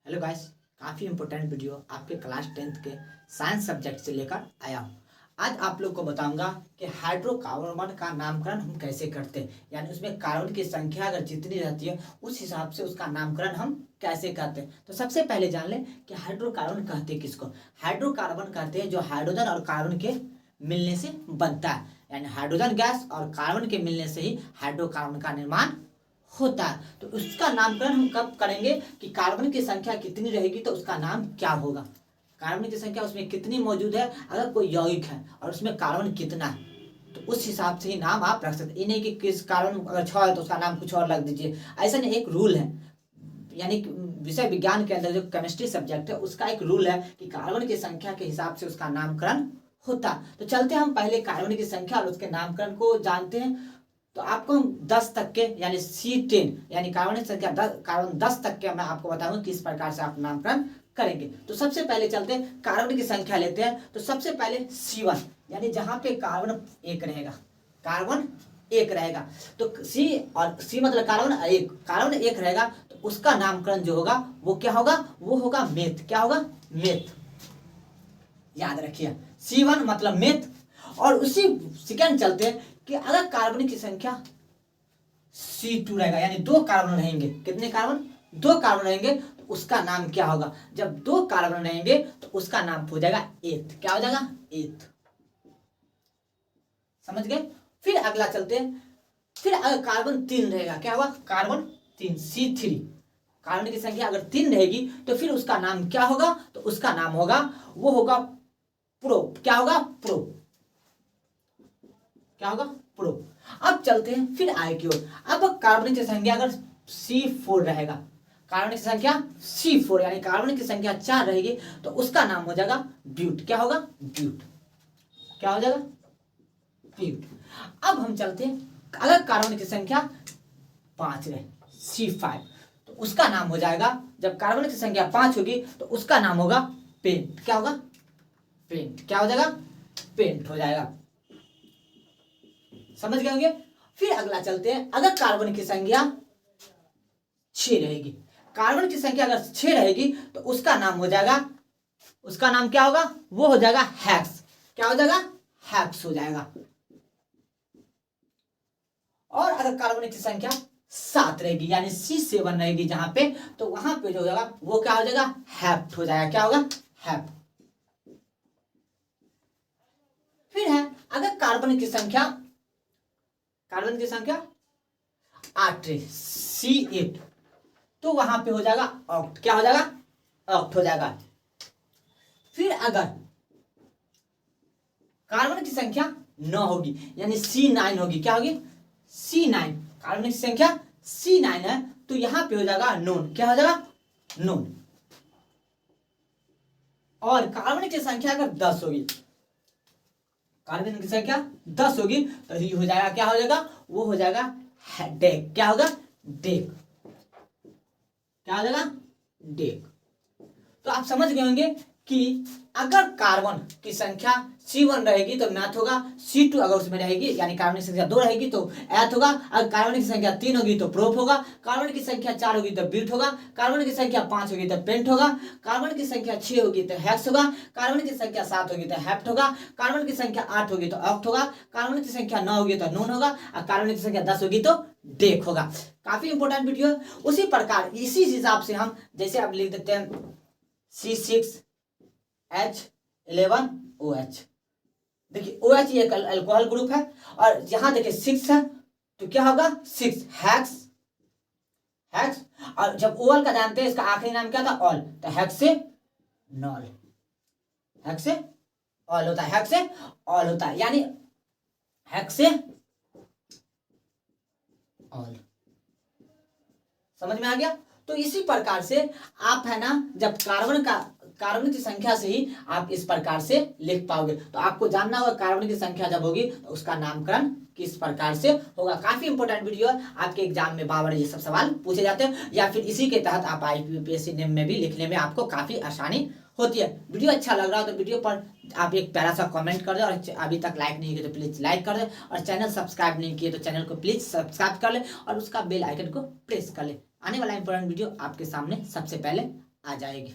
Hello guys, काफ़ी important video आपके class 10th के साइंस सब्जेक्ट से लेकर आया हूँ। आज आप लोग को बताऊंगा कि हाइड्रोकार्बन का नामकरण हम कैसे करते हैं, यानी उसमें कार्बन की संख्या अगर जितनी रहती है उस हिसाब से उसका नामकरण हम कैसे करते हैं। तो सबसे पहले जान लें कि हाइड्रोकार्बन कहते हैं किसको। हाइड्रोकार्बन कहते हैं जो हाइड्रोजन और कार्बन के मिलने से बनता है, यानी हाइड्रोजन गैस और कार्बन के मिलने से ही हाइड्रोकार्बन का निर्माण होता है। तो उसका नामकरण हम कब करेंगे कि कार्बन की संख्या कितनी रहेगी तो उसका नाम क्या होगा। कार्बन की संख्या उसमें कितनी मौजूद है, अगर कोई यौगिक है और उसमें कार्बन कितना है तो उस हिसाब से ही नाम आप रख सकते। ये नहीं कि किस कार्बन अगर 6 है तो उसका नाम कुछ और रख दीजिए, ऐसा नहीं। एक रूल है, यानी विषय विज्ञान के अंदर जो केमिस्ट्री सब्जेक्ट है उसका एक रूल है कि कार्बन की संख्या के हिसाब से उसका नामकरण होता। तो चलते हम पहले कार्बन की संख्या और उसके नामकरण को जानते हैं। तो आपको हम 10 तक के यानी C10 यानी कार्बन की संख्या कार्बन 10 तक के मैं आपको बताऊंगा किस प्रकार से आप नामकरण करेंगे। तो सबसे पहले चलते हैं कार्बन की संख्या लेते हैं। तो सबसे पहले C1 यानी जहां पे कार्बन एक रहेगा, कार्बन एक रहेगा तो C और C मतलब कार्बन एक रहेगा तो उसका नामकरण जो होगा वो क्या होगा, वो होगा मेथ। क्या होगा? मेथ। याद रखिए C1 मतलब मेथ। और उसी सेकंड चलते हैं कि अगर कार्बन की संख्या C2 रहेगा, यानी 2 कार्बन रहेंगे। कितने कार्बन? 2 कार्बन रहेंगे तो उसका नाम क्या होगा। जब 2 कार्बन रहेंगे तो उसका नाम हो जाएगा एथ। क्या हो जाएगा? एथ। समझ गए? फिर अगला चलते हैं। फिर अगर कार्बन 3 रहेगा, क्या होगा? Carbon 3 C3। कार्बन की संख्या अगर 3 रहेगी तो फिर उसका नाम क्या होगा, तो उसका नाम होगा, वो होगा प्रो। क्या होगा? प्रो। क्या होगा? प्रो। अब चलते हैं फिर आय की ओर। अब कार्बन की संख्या अगर C4 रहेगा, कार्बन की संख्या C4 यानी कार्बन की संख्या 4 रहेगी तो उसका नाम हो जाएगा ब्यूट। क्या होगा? ब्यूट। क्या हो जाएगा? ब्यूट। अब हम चलते हैं अगर कार्बन की संख्या 5 रहे, C5, तो उसका नाम हो जाएगा, जब कार्बन की संख्या 5 होगी तो उसका नाम होगा पेंट। क्या होगा? पेंट। क्या हो जाएगा? पेंट हो जाएगा। समझ गए होंगे? फिर अगला चलते हैं अगर कार्बन की संख्या 6 रहेगी, कार्बन की संख्या अगर 6 रहेगी तो उसका नाम हो जाएगा, उसका नाम क्या होगा? वो हो जाएगा हेक्स। क्या हो जाएगा? हेक्स हो जाएगा। और अगर कार्बन की संख्या 7 रहेगी यानी C7 रहेगी जहां पे, तो वहां पे जो हो जाएगा वो क्या हो जाएगा? हेप्ट हो जाएगा। क्या होगा? हेप्ट। फिर है अगर कार्बन की संख्या 8 रहे, C8, तो वहां पे हो जाएगा ऑक्ट। क्या हो जाएगा? ऑक्ट हो जाएगा। फिर अगर कार्बन की संख्या 9 होगी यानी C9 होगी, क्या होगी? C9। कार्बन की संख्या C9 है तो यहां पे हो जाएगा नोन। क्या हो जाएगा? नोन। और कार्बन की संख्या अगर 10 होगी, कार्बन की संख्या 10 होगी तो ये हो जाएगा, क्या हो जाएगा? वो हो जाएगा डेक। क्या होगा? डेक। क्या हो जाएगा? डेक। तो आप समझ गए होंगे कि अगर कार्बन की संख्या C1 रहेगी तो मैथ होगा, C2 अगर उसमें रहेगी यानी कार्बन की संख्या 2 रहेगी तो एथ होगा, अगर कार्बन की संख्या 3 होगी तो प्रोप होगा, कार्बन की संख्या 4 होगी तो ब्यूट होगा, कार्बन की संख्या 5 होगी तो पेंट होगा, कार्बन की संख्या 6 होगी तो हेक्स होगा, कार्बन की संख्या 7 होगी तो हेप्ट होगा, कार्बन की संख्या 8 होगी तो ऑक्ट होगा, कार्बन की संख्या 9 होगी तो नोन होगा, और कार्बन की संख्या 10 होगी तो डेक होगा। काफी इंपॉर्टेंट वीडियो है। उसी प्रकार इसी हिसाब से हम जैसे आप लिख देते हैं C6H11OH। देखिए OH ये अल्कोहल ग्रुप है और यहां देखिए 6 है तो क्या होगा? 6 हेक्स। हेक्स। और जब ओल का जानते हैं इसका आखिरी नाम क्या था? ऑल। तो हेक्स से नॉल, हेक्स से ऑल होता है, हेक्स से ऑल होता है, यानी हेक्स से ऑल। समझ में आ गया? तो इसी प्रकार से आप है ना, जब कार्बन की संख्या से ही आप इस प्रकार से लिख पाओगे। तो आपको जानना होगा कार्बन की संख्या जब होगी तो उसका नामकरण किस प्रकार से होगा। काफी इंपॉर्टेंट वीडियो है, आपके एग्जाम में बार बार ये सब सवाल पूछे जाते हैं, या फिर इसी के तहत आप IPPSC नेम में भी लिखने में आपको काफी आसानी होती है। वीडियो अच्छा लग रहा हो तो वीडियो पर आप एक प्यारा सा कमेंट कर दे, और अभी तक लाइक नहीं किया तो प्लीज लाइक कर दे, और चैनल सब्सक्राइब नहीं किए तो चैनल को प्लीज सब्सक्राइब कर ले और उसका बेल आइकन को प्रेस कर ले। आने वाला इंपॉर्टेंट वीडियो आपके सामने सबसे पहले आ जाएगी।